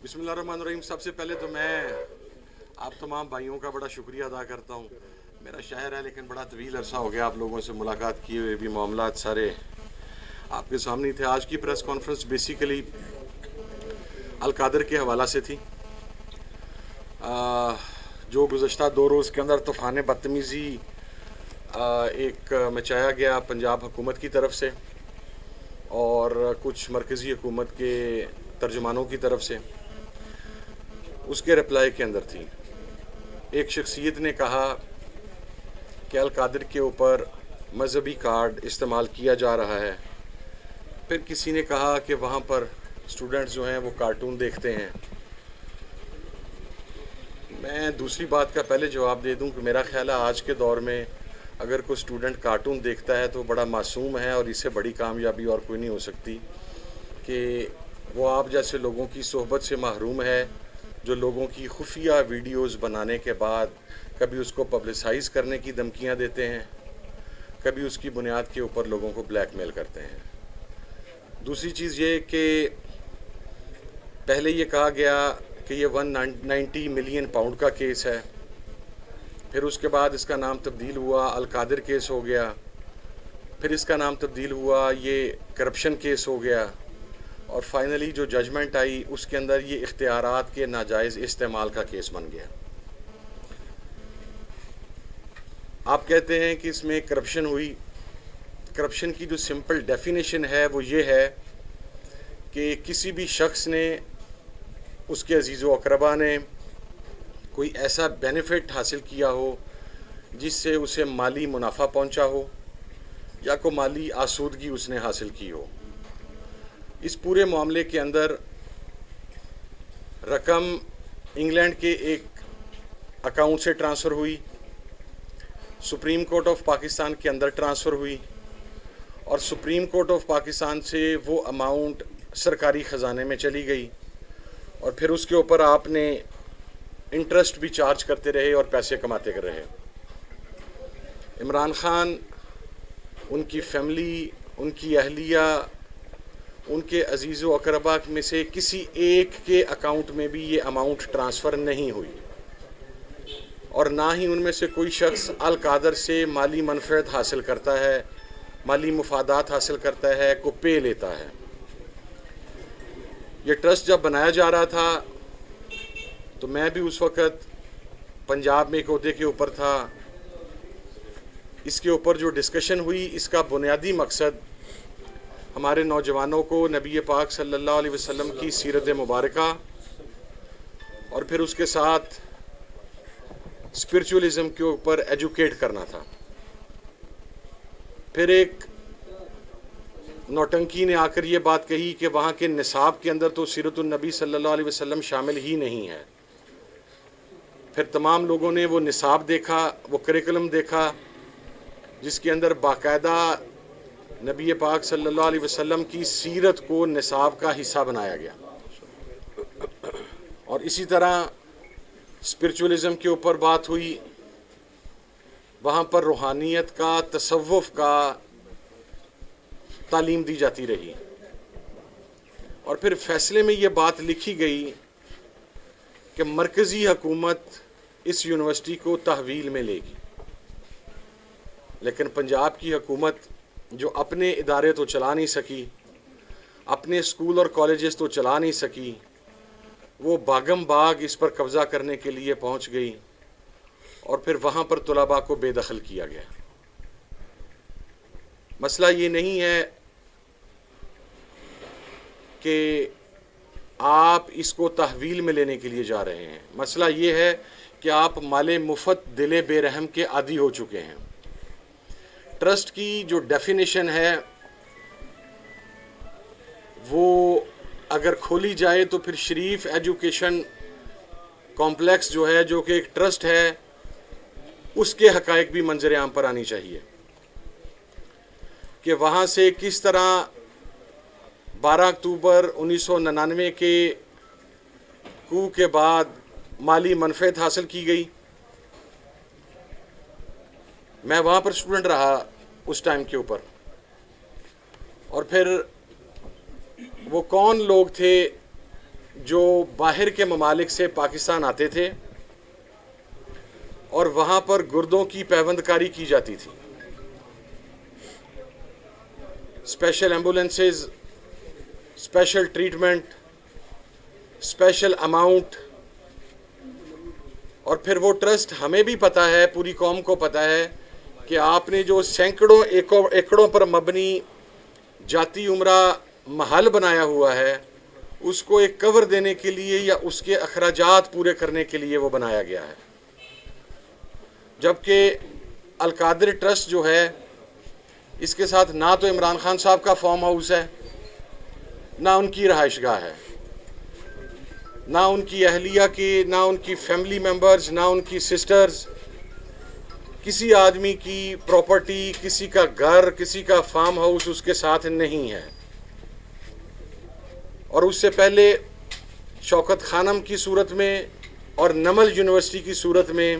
बिस्मिल्लाहिर्रहमानिर्रहीम। सबसे पहले तो मैं आप तमाम भाइयों का बड़ा शुक्रिया अदा करता हूँ। मेरा शहर है लेकिन बड़ा तवील अरसा हो गया आप लोगों से मुलाकात किए हुए, भी मामलात सारे आपके सामने थे। आज की प्रेस कॉन्फ्रेंस बेसिकली अलकादर के हवाला से थी। जो गुज़श्ता 2 रोज़ के अंदर तूफ़ान बदतमीज़ी एक मचाया गया पंजाब हुकूमत की तरफ से और कुछ मरकज़ी हुकूमत के तर्जुमानों की तरफ से, उसके रिप्लाई के अंदर थी। एक शख्सियत ने कहा कि अलकादर के ऊपर मजहबी कार्ड इस्तेमाल किया जा रहा है। फिर किसी ने कहा कि वहाँ पर स्टूडेंट्स जो हैं वो कार्टून देखते हैं। मैं दूसरी बात का पहले जवाब दे दूं कि मेरा ख्याल है आज के दौर में अगर कोई स्टूडेंट कार्टून देखता है तो बड़ा मासूम है और इससे बड़ी कामयाबी और कोई नहीं हो सकती कि वो आप जैसे लोगों की सोहबत से महरूम है, जो लोगों की खुफिया वीडियोस बनाने के बाद कभी उसको पब्लिसाइज़ करने की धमकियां देते हैं, कभी उसकी बुनियाद के ऊपर लोगों को ब्लैकमेल करते हैं। दूसरी चीज़ ये कि पहले ये कहा गया कि ये 190 मिलियन पाउंड का केस है, फिर उसके बाद इसका नाम तब्दील हुआ अलकादर केस हो गया, फिर इसका नाम तब्दील हुआ ये करप्शन केस हो गया और फाइनली जो जजमेंट आई उसके अंदर ये इख्तियारात के नाजायज़ इस्तेमाल का केस बन गया। आप कहते हैं कि इसमें करप्शन हुई। करप्शन की जो सिंपल डेफिनेशन है वो ये है कि किसी भी शख्स ने, उसके अजीज़ व अक़रबा ने कोई ऐसा बेनिफिट हासिल किया हो जिससे उसे माली मुनाफा पहुंचा हो या कोई माली आसूदगी उसने हासिल की हो। इस पूरे मामले के अंदर रकम इंग्लैंड के एक अकाउंट से ट्रांसफ़र हुई, सुप्रीम कोर्ट ऑफ पाकिस्तान के अंदर ट्रांसफ़र हुई और सुप्रीम कोर्ट ऑफ पाकिस्तान से वो अमाउंट सरकारी ख़जाने में चली गई और फिर उसके ऊपर आपने इंटरेस्ट भी चार्ज करते रहे और पैसे कमाते रहे। इमरान खान, उनकी फैमिली, उनकी अहलिया, उनके अजीज़ व अक़रबा में से किसी एक के अकाउंट में भी ये अमाउंट ट्रांसफ़र नहीं हुई और ना ही उनमें से कोई शख्स अलकादर से माली मनफ़अत हासिल करता है, माली मुफादात हासिल करता है, को पे लेता है। ये ट्रस्ट जब बनाया जा रहा था तो मैं भी उस वक़्त पंजाब में एक ओहदे के ऊपर था। इसके ऊपर जो डिस्कशन हुई, इसका बुनियादी मकसद हमारे नौजवानों को नबी पाक सल्लल्लाहु अलैहि वसल्लम की सीरत मुबारका और फिर उसके साथ स्पिरिचुअलिज़म के ऊपर एजुकेट करना था। फिर एक नौटंकी ने आकर ये बात कही कि वहाँ के निसाब के अंदर तो सीरतुन नबी सल्लल्लाहु अलैहि वसल्लम शामिल ही नहीं है। फिर तमाम लोगों ने वो निसाब देखा, वो करिकुलम देखा जिसके अंदर बाकायदा नबी पाक सल्लल्लाहु अलैहि वसल्लम की सीरत को निसाब का हिस्सा बनाया गया। और इसी तरह स्पिरिचुअलिज़म के ऊपर बात हुई, वहाँ पर रूहानियत का, तसव्वुफ़ का तालीम दी जाती रही और फिर फैसले में ये बात लिखी गई कि मरकज़ी हुकूमत इस यूनिवर्सिटी को तहवील में लेगी, लेकिन पंजाब की हुकूमत जो अपने इदारे तो चला नहीं सकी, अपने स्कूल और कॉलेजेस तो चला नहीं सकी, वो बागम बाग इस पर कब्ज़ा करने के लिए पहुंच गई और फिर वहाँ पर तुलबा को बेदखल किया गया। मसला ये नहीं है कि आप इसको तहवील में लेने के लिए जा रहे हैं, मसला ये है कि आप माले मुफ़त दिले बेरहम के आदी हो चुके हैं। ट्रस्ट की जो डेफिनेशन है वो अगर खोली जाए तो फिर शरीफ एजुकेशन कॉम्प्लेक्स जो है, जो कि एक ट्रस्ट है, उसके हक़ाइक़ भी मंजर आम पर आनी चाहिए कि वहाँ से किस तरह 12 अक्टूबर 1999 के कू के बाद माली मनफ़अत हासिल की गई। मैं वहाँ पर स्टूडेंट रहा उस टाइम के ऊपर और फिर वो कौन लोग थे جو باہر کے ممالک سے پاکستان آتے تھے اور وہاں پر گردوں کی پیوند کاری کی جاتی تھی. Special ambulances, special treatment, special amount. اور پھر وہ ٹرسٹ، ہمیں بھی پتہ ہے، پوری قوم کو پتہ ہے کہ آپ نے جو سینکڑوں ایکڑوں پر مبنی جاتی عمرہ محل بنایا ہوا ہے، اس کو ایک کور دینے کے لیے یا اس کے اخراجات پورے کرنے کے لیے وہ بنایا گیا ہے. جبکہ القادر ٹرسٹ جو ہے، اس کے ساتھ نہ تو عمران خان صاحب کا فارم ہاؤس ہے، نہ ان کی رہائش گاہ ہے، نہ ان کی اہلیہ کی، نہ ان کی فیملی ممبرز، نہ ان کی سسٹرز. کسی آدمی کی پراپرٹی، کسی کا گھر، کسی کا فارم ہاؤس اس کے ساتھ نہیں ہے. اور اس سے پہلے شوکت خانم کی صورت میں اور نمل یونیورسٹی کی صورت میں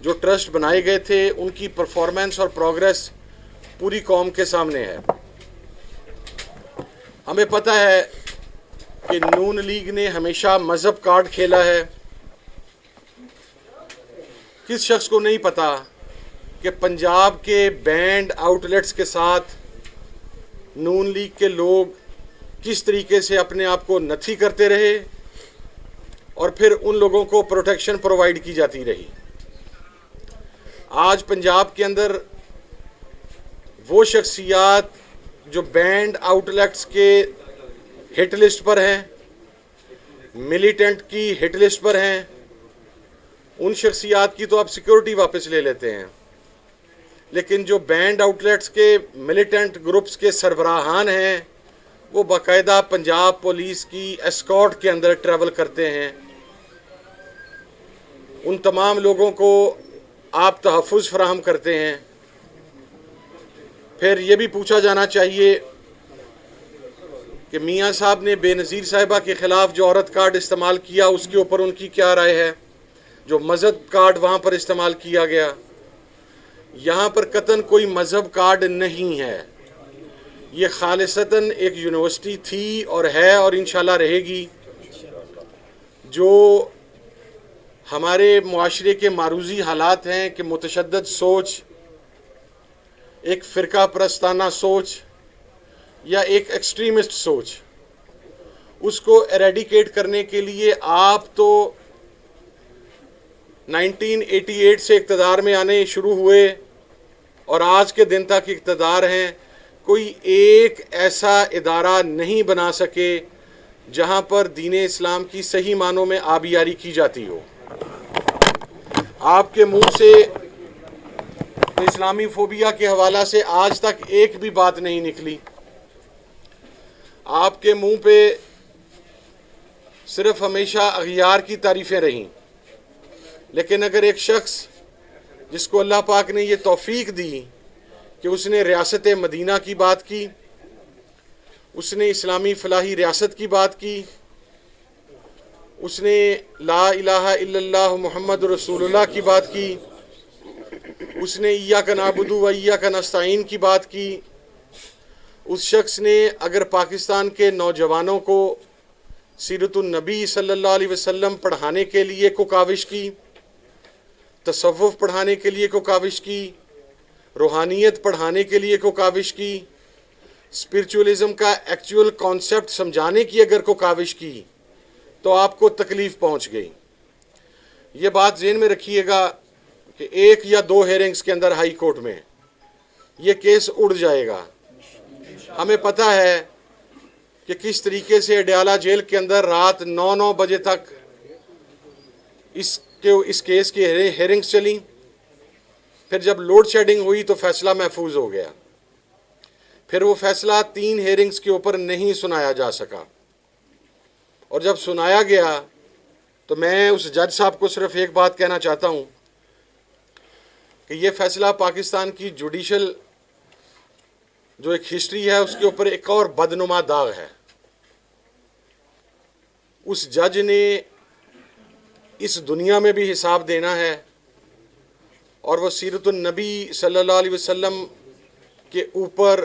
جو ٹرسٹ بنائے گئے تھے، ان کی پرفارمنس اور پروگریس پوری قوم کے سامنے ہے. ہمیں پتہ ہے کہ نون لیگ نے ہمیشہ مذہب کارڈ کھیلا ہے. کس شخص کو نہیں پتا کہ پنجاب کے بینڈ آؤٹ لیٹس کے ساتھ نون لیگ کے لوگ کس طریقے سے اپنے آپ کو نتھی کرتے رہے اور پھر ان لوگوں کو پروٹیکشن پرووائڈ کی جاتی رہی. آج پنجاب کے اندر وہ شخصیات جو بینڈ آؤٹ لیٹس کے ہٹ لسٹ پر ہیں، ملیٹنٹ کی ہٹ لسٹ پر ہیں، ان شخصیات کی تو آپ سیکورٹی واپس لے لیتے ہیں، لیکن جو بینڈ آؤٹ لیٹس کے ملیٹنٹ گروپس کے سربراہان ہیں، وہ باقاعدہ پنجاب پولیس کی اسکارٹ کے اندر ٹریول کرتے ہیں. ان تمام لوگوں کو آپ تحفظ فراہم کرتے ہیں. پھر یہ بھی پوچھا جانا چاہیے کہ میاں صاحب نے بے نظیر صاحبہ کے خلاف جو عورت کارڈ استعمال کیا، اس کے اوپر ان کی کیا رائے ہے؟ جو مذہب کارڈ وہاں پر استعمال کیا گیا، یہاں پر قطعاً کوئی مذہب کارڈ نہیں ہے. یہ خالصتاً ایک یونیورسٹی تھی اور ہے اور انشاءاللہ رہے گی جو ہمارے معاشرے کے معروضی حالات ہیں کہ متشدد سوچ، ایک فرقہ پرستانہ سوچ یا ایک ایکسٹریمسٹ سوچ، اس کو ایریڈیکیٹ کرنے کے لیے آپ تو 1988 سے اقتدار میں آنے شروع ہوئے اور آج کے دن تک اقتدار ہیں. کوئی ایک ایسا ادارہ نہیں بنا سکے جہاں پر دین اسلام کی صحیح معنوں میں آبیاری کی جاتی ہو. آپ کے منہ سے اسلامی فوبیا کے حوالہ سے آج تک ایک بھی بات نہیں نکلی. آپ کے منہ پہ صرف ہمیشہ اغیار کی تعریفیں رہیں. لیکن اگر ایک شخص جس کو اللہ پاک نے یہ توفیق دی کہ اس نے ریاست مدینہ کی بات کی، اس نے اسلامی فلاحی ریاست کی بات کی، اس نے لا الہ الا اللہ محمد رسول اللہ کی بات کی، اس نے ایاک نعبد و ایاک نستعین کی بات کی، اس شخص نے اگر پاکستان کے نوجوانوں کو سیرت النبی صلی اللہ علیہ وسلم پڑھانے کے لیے کو کاوش کی، تصوف پڑھانے کے لیے کو کاوش کی، روحانیت پڑھانے کے لیے کو کاوش کی، اسپرچولیزم کا ایکچول کانسیپٹ سمجھانے کی اگر کو کاوش کی، تو آپ کو تکلیف پہنچ گئی. یہ بات ذہن میں رکھیے گا کہ 1 یا 2 ہیرنگز کے اندر ہائی کورٹ میں یہ کیس اڑ جائے گا. ہمیں پتہ ہے کہ کس طریقے سے اڈیالہ جیل کے اندر رات 9 بجے تک اس کیس کی ہیرنگز چلیں. پھر جب لوڈ شیڈنگ ہوئی تو فیصلہ محفوظ ہو گیا. پھر وہ فیصلہ 3 ہیرنگز کے اوپر نہیں سنایا جا سکا، اور جب سنایا گیا تو میں اس جج صاحب کو صرف ایک بات کہنا چاہتا ہوں کہ یہ فیصلہ پاکستان کی جوڈیشل جو ایک ہسٹری ہے اس کے اوپر ایک اور بدنما داغ ہے. اس جج نے اس دنیا میں بھی حساب دینا ہے، اور وہ سیرت النبی صلی اللہ علیہ وسلم کے اوپر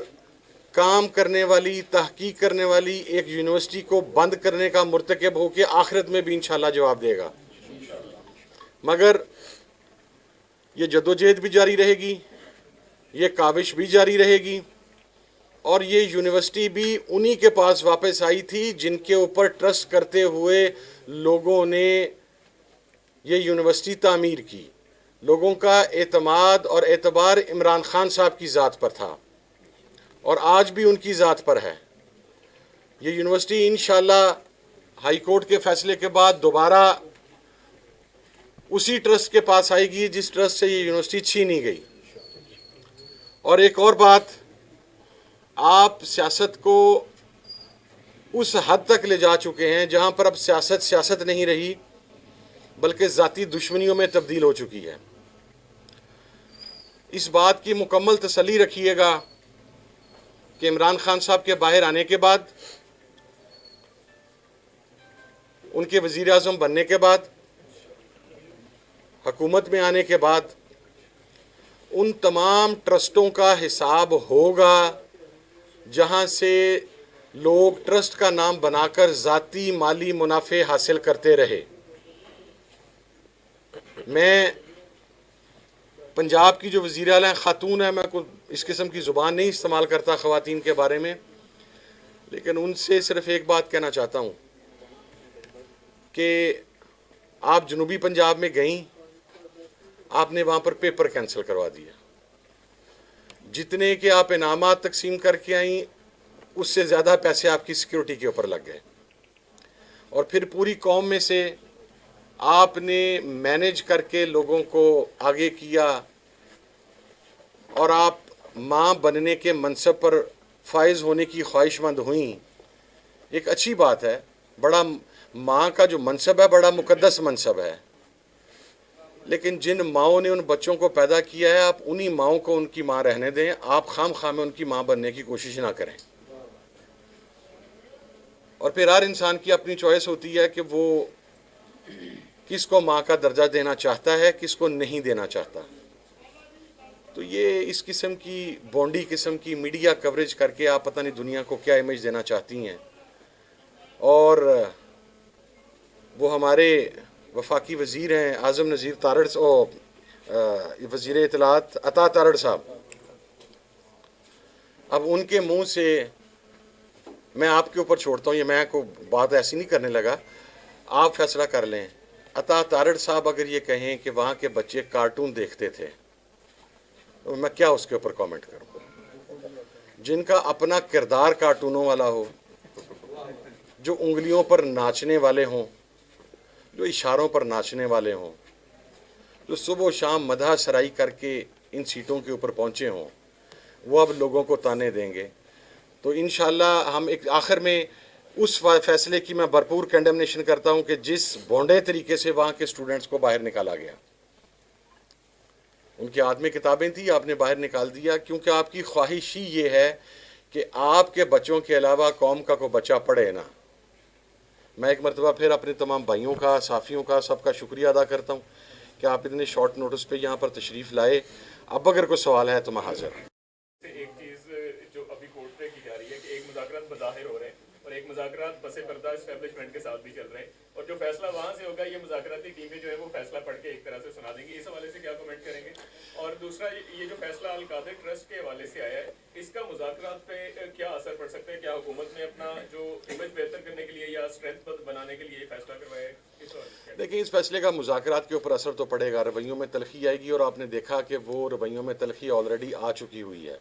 کام کرنے والی تحقیق کرنے والی ایک یونیورسٹی کو بند کرنے کا مرتکب ہو کے آخرت میں بھی انشاءاللہ جواب دے گا، مگر یہ جدوجہد بھی جاری رہے گی، یہ کاوش بھی جاری رہے گی، اور یہ یونیورسٹی بھی انہی کے پاس واپس آئی تھی جن کے اوپر ٹرسٹ کرتے ہوئے لوگوں نے یہ یونیورسٹی تعمیر کی۔ لوگوں کا اعتماد اور اعتبار عمران خان صاحب کی ذات پر تھا اور آج بھی ان کی ذات پر ہے۔ یہ یونیورسٹی انشاءاللہ ہائی کورٹ کے فیصلے کے بعد دوبارہ اسی ٹرسٹ کے پاس آئے گی جس ٹرسٹ سے یہ یونیورسٹی چھینی گئی۔ اور ایک اور بات، آپ سیاست کو اس حد تک لے جا چکے ہیں جہاں پر اب سیاست نہیں رہی بلکہ ذاتی دشمنیوں میں تبدیل ہو چکی ہے۔ اس بات کی مکمل تسلی رکھیے گا کہ عمران خان صاحب کے باہر آنے کے بعد، ان کے وزیر اعظم بننے کے بعد، حکومت میں آنے کے بعد، ان تمام ٹرسٹوں کا حساب ہوگا جہاں سے لوگ ٹرسٹ کا نام بنا کر ذاتی مالی منافع حاصل کرتے رہے۔ میں پنجاب کی جو وزیر اعلیٰ خاتون ہے، میں اس قسم کی زبان نہیں استعمال کرتا خواتین کے بارے میں، لیکن ان سے صرف ایک بات کہنا چاہتا ہوں کہ آپ جنوبی پنجاب میں گئیں، آپ نے وہاں پر پیپر کینسل کروا دیا، جتنے کہ آپ انعامات تقسیم کر کے آئیں اس سے زیادہ پیسے آپ کی سیکیورٹی کے اوپر لگ گئے، اور پھر پوری قوم میں سے آپ نے مینیج کر کے لوگوں کو آگے کیا، اور آپ ماں بننے کے منصب پر فائز ہونے کی خواہش مند ہوئیں۔ ایک اچھی بات ہے، بڑا ماں کا جو منصب ہے بڑا مقدس منصب ہے، لیکن جن ماؤں نے ان بچوں کو پیدا کیا ہے آپ انہی ماؤں کو ان کی ماں رہنے دیں، آپ خام خواہ میں ان کی ماں بننے کی کوشش نہ کریں۔ اور پھر ہر انسان کی اپنی چوائس ہوتی ہے کہ وہ کس کو ماں کا درجہ دینا چاہتا ہے، کس کو نہیں دینا چاہتا۔ تو یہ اس قسم کی بونڈی قسم کی میڈیا کوریج کر کے آپ پتہ نہیں دنیا کو کیا امیج دینا چاہتی ہیں، اور وہ ہمارے وفاقی وزیر ہیں اعظم نذیر تارڑ وزیر اطلاعات عطا تارڑ صاحب، اب ان کے منہ سے میں آپ کے اوپر چھوڑتا ہوں، یہ میں کو بات ایسی نہیں کرنے لگا، آپ فیصلہ کر لیں۔ عطا تارڑ صاحب اگر یہ کہیں کہ وہاں کے بچے کارٹون دیکھتے تھے تو میں کیا اس کے اوپر کامنٹ کروں؟ جن کا اپنا کردار کارٹونوں والا ہو، جو انگلیوں پر ناچنے والے ہوں، جو اشاروں پر ناچنے والے ہوں، جو صبح و شام مدح سرائی کر کے ان سیٹوں کے اوپر پہنچے ہوں، وہ اب لوگوں کو تانے دیں گے۔ تو انشاءاللہ ہم ایک آخر میں اس فیصلے کی میں بھرپور کنڈمنیشن کرتا ہوں کہ جس بھونڈے طریقے سے وہاں کے سٹوڈنٹس کو باہر نکالا گیا، ان کے ہاتھ میں کتابیں تھیں، آپ نے باہر نکال دیا، کیونکہ آپ کی خواہش ہی یہ ہے کہ آپ کے بچوں کے علاوہ قوم کا کوئی بچہ پڑھے نہ۔ میں ایک مرتبہ پھر اپنے تمام بھائیوں کا، صحافیوں کا، سب کا شکریہ ادا کرتا ہوں کہ آپ اتنے شارٹ نوٹس پہ یہاں پر تشریف لائے۔ اب اگر کوئی سوال ہے تو میں حاضر ہوں۔ ایک چیز جو ابھی کورٹ پہ کی جا رہی ہے کہ ایک مذاکرات بظاہر ہو رہے ہیں اور ایک مذاکرات پس پردہ اسٹیبلشمنٹ کے ساتھ بھی چل رہے ہیں، اور جو فیصلہ وہاں سے ہوگا یہ مذاکراتی ٹیمیں جو ہے وہ فیصلہ پڑھ کے ایک طرح سے سنا دیں گی، اس حوالے سے کیا کمنٹ کریں گے؟ اور دوسرا یہ جو فیصلہ القادر ٹرسٹ کے حوالے سے آیا ہے، اس کا مذاکرات پہ کیا اثر پڑ سکتا ہے؟ کیا حکومت نے اپنا جو امیج بہتر کرنے کے لیے یا اسٹرینتھ بنانے کے لیے یہ فیصلہ کروایا ہے؟ دیکھیں، اس فیصلے کا مذاکرات کے اوپر اثر تو پڑے گا، رویوں میں تلخی آئے گی، اور آپ نے دیکھا کہ وہ رویوں میں تلخی آلریڈی آ چکی ہوئی ہے،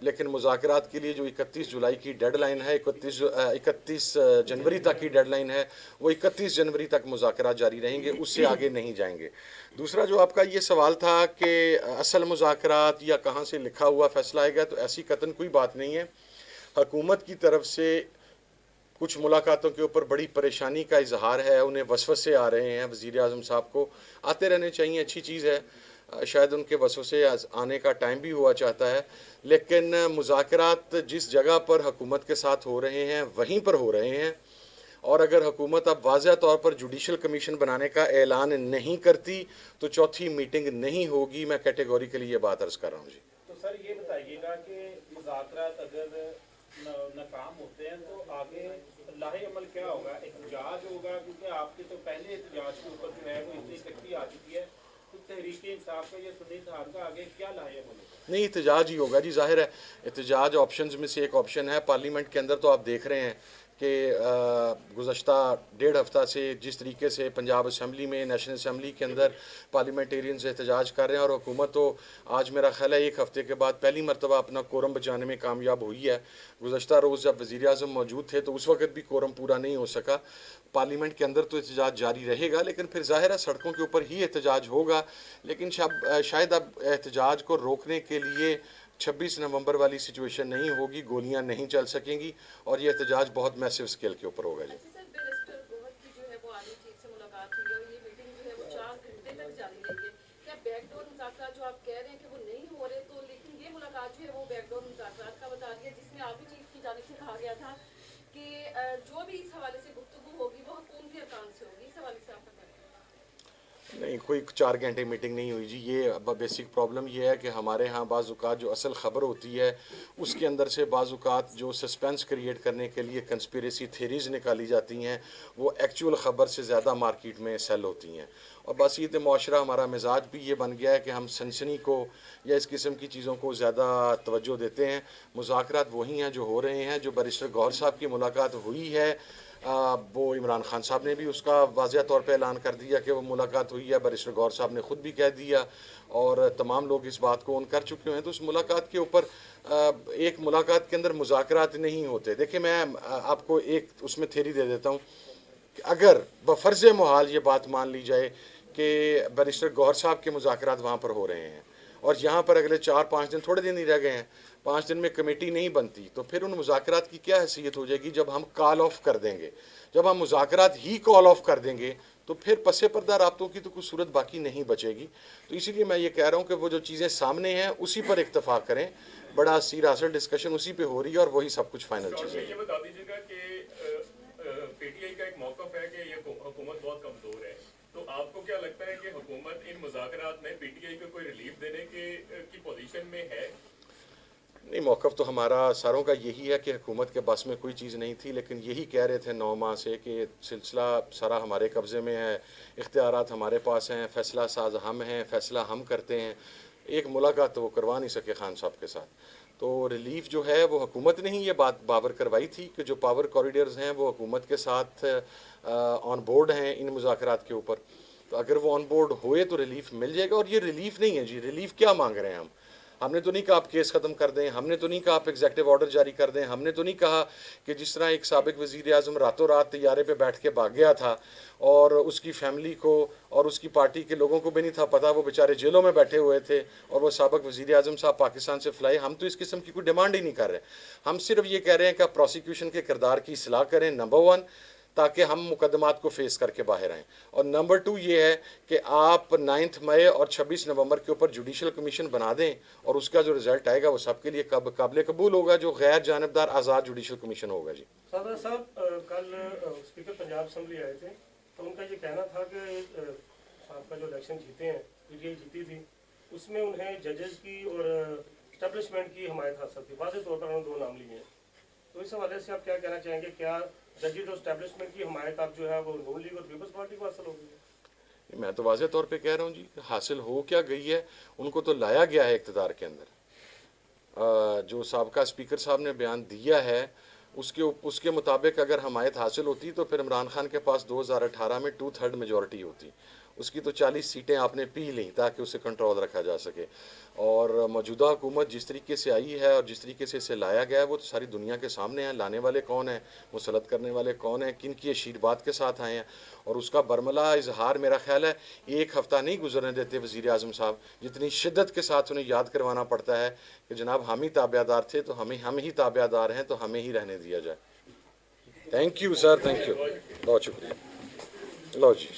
لیکن مذاکرات کے لیے جو 31 جولائی کی ڈیڈ لائن ہے، 31 جنوری تک کی ڈیڈ لائن ہے، وہ 31 جنوری تک مذاکرات جاری رہیں گے، اس سے آگے نہیں جائیں گے۔ دوسرا جو آپ کا یہ سوال تھا کہ اصل مذاکرات یا کہاں سے لکھا ہوا فیصلہ آئے گا، تو ایسی قطعاً کوئی بات نہیں ہے۔ حکومت کی طرف سے کچھ ملاقاتوں کے اوپر بڑی پریشانی کا اظہار ہے، انہیں وسوسے آ رہے ہیں، وزیر اعظم صاحب کو آتے رہنے چاہیے، اچھی چیز ہے، شاید ان کے وسوسے آنے کا ٹائم بھی ہوا چاہتا ہے، لیکن مذاکرات جس جگہ پر حکومت کے ساتھ ہو رہے ہیں وہیں پر ہو رہے ہیں، اور اگر حکومت اب واضح طور پر جوڈیشل کمیشن بنانے کا اعلان نہیں کرتی تو چوتھی میٹنگ نہیں ہوگی، میں کیٹیگوریکلی یہ بات عرض کر رہا ہوں۔ جی تو سر یہ بتائیے گا کہ मुज़ाकरात अगर नाकाम होते हैं तो आगे लाहे अमल क्या होगा? एहतजाज होगा, क्योंकि आपके तो पहले एहतजाज के ऊपर जो है वो इतनी सख्ती आ चुकी है, तो तहरीक इंसाफ का या सुन्नी इत्तेहाद का आगे क्या लाहे अमल होगा? नहीं, एहतजाज ही होगा जी, ज़ाहिर है एहतजाज ऑप्शंस में से एक ऑप्शन है। पार्लियामेंट के अंदर तो आप देख रहे हैं कि गुज़श्ता 1.5 हफ़्ता से जिस तरीके से पंजाब असम्बली में, नेशनल असम्बली के अंदर पार्लियामेंटेरियंस एहतजाज कर रहे हैं, और हुकूमत तो आज मेरा ख्याल है 1 हफ़्ते के बाद पहली मरतबा अपना कोरम बचाने में कामयाब हुई है। गुज़श्ता रोज़ जब वज़ीर आज़म मौजूद थे तो उस वक्त भी कोरम पूरा नहीं हो सका। पार्लियामेंट के अंदर तो एहतजाज जारी रहेगा, लेकिन फिर ज़ाहिर है सड़कों के ऊपर ही एहतजाज होगा। लेकिन शायद अब एहतजाज को रोकने के लिए 26 नवंबर वाली सिचुएशन नहीं होगी, गोलियां नहीं चल सकेंगी, और ये एहतजाज बहुत मैसिव स्केल के ऊपर होगा जी। अच्छा सर, बैरिस्टर गोहर की जो है वो आर्मी चीफ से मुलाकात हुई और ये मीटिंग जो है वो 4 घंटे तक जारी रही है। क्या बैकडोर मुज़ाकरात जो आप कह रहे हैं कि वो नहीं हो रहे, तो लेकिन ये मुलाकात जो है वो बैकडोर मुज़ाकरात का बता रही है, जिसमें आर्मी चीफ की जानिब से कहा गया था कि जो भी इस हवाले से गुफ्तगू होगी वो हुकूमती अरकान से होगी। इस हवाले से आपका क्या कहना है? नहीं, कोई 4 घंटे मीटिंग नहीं हुई जी। ये बेसिक प्रॉब्लम ये है कि हमारे यहाँ बाज़-औक़ात जो असल ख़बर होती है उसके अंदर से बाज़-औक़ात जो सस्पेंस क्रिएट करने के लिए कंस्पिरेसी थ्योरीज़ निकाली जाती हैं, वो एक्चुअल ख़बर से ज़्यादा मार्केट में सेल होती हैं। और बस ये तो मुआशरा, हमारा मिजाज भी ये बन गया है कि हम सनसनी को या इस किस्म की चीज़ों को ज़्यादा तवज्जो देते हैं। मुज़ाकरात वही हैं जो हो रहे हैं। जो बैरिस्टर गौहर साहब की मुलाकात हुई है, वो इमरान खान साहब ने भी उसका वाज़िया तौर पे ऐलान कर दिया कि वो मुलाकात हुई है। बैरिस्टर गौहर साहब ने ख़ुद भी कह दिया और तमाम लोग इस बात को ऑन कर चुके हैं। तो उस मुलाकात के ऊपर एक मुलाकात के अंदर मुज़ाकरात नहीं होते। देखिए, मैं आपको एक उसमें थ्योरी दे देता हूँ कि अगर बफ़र्ज़ मुहाल ये बात मान ली जाए कि बैरिस्टर गौहर साहब के मुज़ाकरात वहाँ पर हो रहे हैं और यहाँ पर अगले 4-5 दिन, थोड़े दिन ही रह गए हैं, 5 दिन में कमेटी नहीं बनती, तो फिर उन मुज़ाकरात की क्या हैसियत हो जाएगी जब हम कॉल ऑफ कर देंगे। जब हम मुज़ाकरात ही कॉल ऑफ कर देंगे तो फिर पसे पर्दा राब्तों की तो कुछ सूरत बाकी नहीं बचेगी। तो इसीलिए मैं ये कह रहा हूँ कि वो जो चीज़ें सामने हैं उसी पर इत्तफाक करें। बड़ा सीरियस डिस्कशन उसी पे हो रही है और वही सब कुछ फाइनल चीज़ें हैं। ये बता दीजिएगा कि पीटीआई का एक मौक़िफ़ है कि ये हुकूमत बहुत कमज़ोर है, तो आपको क्या लगता है कि हुकूमत इन मुज़ाकरात में पीटीआई को कोई रिलीफ देने की पोजीशन में है? नहीं, मौक़िफ़ तो हमारा सारों का यही है कि हुकूमत के बस में कोई चीज़ नहीं थी, लेकिन यही कह रहे थे 9 माह से कि सिलसिला सारा हमारे कब्ज़े में है, इख्तियारात हमारे पास हैं, फ़ैसला साज हम हैं, फ़ैसला हम करते हैं। एक मुलाकात तो वो करवा नहीं सके खान साहब के साथ। तो रिलीफ जो है वो हुकूमत ने ही ये बात बावर करवाई थी कि जो पावर कॉरिडोर्स हैं वो हुकूमत के साथ ऑन बोर्ड हैं इन मुज़ाकरात के ऊपर। तो अगर वो ऑन बोर्ड हुए तो रिलीफ मिल जाएगा। और ये रिलीफ नहीं है जी। रिलीफ क्या मांग रहे हैं हमने तो नहीं कहा आप केस ख़त्म कर दें, हमने तो नहीं कहा आप एग्जेक्टिव ऑर्डर जारी कर दें, हमने तो नहीं कहा कि जिस तरह एक साबिक वज़ीर आज़म रातों रात तैयारे पे बैठ के भाग गया था और उसकी फैमिली को और उसकी पार्टी के लोगों को भी नहीं था पता, वो बेचारे जेलों में बैठे हुए थे और वो साबिक वज़ीर आज़म साहब पाकिस्तान से फ्लाई। हम तो इस किस्म की कोई डिमांड ही नहीं कर रहे। हम सिर्फ ये कह रहे हैं कि आप प्रोसिक्यूशन के किरदार की इस्लाह करें, नंबर 1, ताकि हम मुकदमात को फेस करके बाहर आएँ। और नंबर 2 ये है कि आप 9 मई और 26 नवंबर के ऊपर जुडिशल कमीशन बना दें और उसका जो रिज़ल्ट आएगा वो सबके लिए काबिल कबूल होगा, जो गैर जानबदार आज़ाद जुडिशल कमीशन होगा जी। सदर साहब, कल स्पीकर पंजाब असम्बली आए थे तो उनका ये कहना था कि आपका जो इलेक्शन जीते हैं, पीटीआई जीती थी, उसमें उन्हें जजेस की और इस्टेब्लिशमेंट की हमायत हासिल थी। वाज़ेह तौर पर उन्होंने 2 नाम लिए हैं। तो इस हवाले से आप क्या कहना चाहेंगे? क्या जजेस और इस्टेब्लिशमेंट की हमायत आप जो है वो नून लीग और पीपल्स पार्टी को हासिल हो गई है? मैं तो वाज़ेह तौर पे कह रहा हूँ जी, हासिल हो क्या गई है, उनको तो लाया गया है इक़्तिदार के अंदर। जो साबका स्पीकर साहब ने बयान दिया है उसके मुताबिक अगर हमायत हासिल होती तो फिर इमरान खान के पास 2018 में 2/3 मेजॉरिटी होती। उसकी तो 40 सीटें आपने पी ली ताकि उसे कंट्रोल रखा जा सके। और मौजूदा हुकूमत जिस तरीके से आई है और जिस तरीके से इसे लाया गया है वो तो सारी दुनिया के सामने है। लाने वाले कौन हैं, मुसलत करने वाले कौन हैं, किन की आशीर्वाद के साथ आए हैं, और उसका बरमला इजहार मेरा ख्याल है 1 हफ़्ता नहीं गुजरने देते वज़ीर आज़म साहब, जितनी शिद्दत के साथ उन्हें याद करवाना पड़ता है कि जनाब हम ही ताबेदार थे तो हम ही ताबेदार हैं, तो हमें ही रहने दिया जाए। Thank you sir, thank you, बहुत शुक्रिया। लो जी।